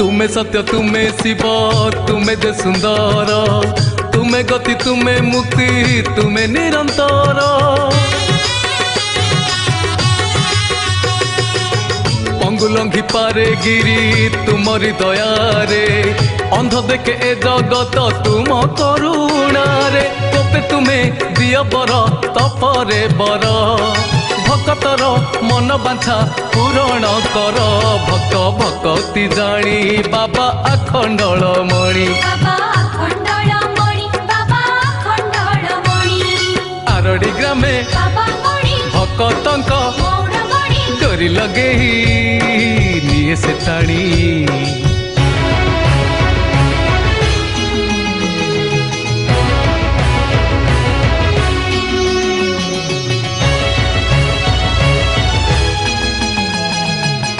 तुमे सत्य तुमे शिव तुमे जे सुंदर तुमे गति तुमे मुक्ति तुमे निरंतर पंगुलंघी पारे गिरी तुमरी दयारे अंध देखे ए जगत तुम करुणा रे तोपे तुमे दिय बर तपरे बर भक्तर मन बांछा पूरण कर भक्त भक्ति जानी बाबा अखंडल मणि आरडी ग्रामे भक्तंक डोरी लगे